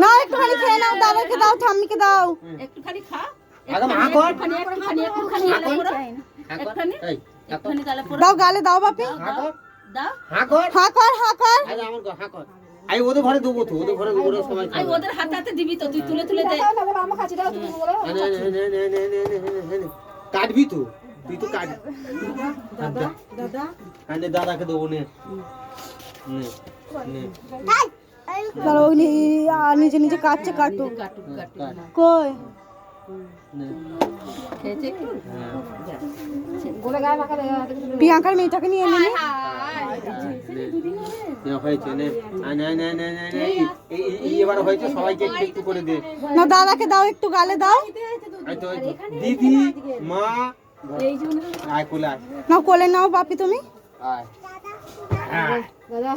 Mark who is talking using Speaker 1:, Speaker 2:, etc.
Speaker 1: না একটুখানি খেয়ে নাও, দাদাকে দাও, ঠাম্মিকে দাও।
Speaker 2: একটুখানি খা।
Speaker 3: আগে মা কর।
Speaker 1: দাও গালে দাও বাপি।
Speaker 3: হা কর।
Speaker 1: হা কর, হা কর।
Speaker 3: আরে আমার হা কর। আই ওদের ঘরে দেবো তো, ওদের ঘরে ওরা সবাই খাবে।
Speaker 2: ওদের হাতে হাতে দিবি তো, তুই তুলে তুলে দে।
Speaker 3: নে কাটবি তো, তুই তো কাট।
Speaker 1: দাদা
Speaker 3: আরে দাদাকে দেবো নে। নে নে
Speaker 1: দাঁড়াও, নিজে নিজে কাটছে, কাটু।
Speaker 2: কাটুক কাটুক।
Speaker 1: কই
Speaker 3: নে
Speaker 2: খেয়েছে একটু?
Speaker 1: প্রিয়াঙ্কার মেয়েটাকে নিয়ে এলি?
Speaker 3: হয়েছে নে নে নে নে নে নে এবার হয়েছে, সবাইকে একটু একটু করে দে।
Speaker 1: না দাদাকে দাও, একটু গালে দাও।
Speaker 3: এই তো দিদি মা আয় কোলে আয়।
Speaker 1: নাও কোলে নাও বাপি তুমি।
Speaker 3: আয় দাদা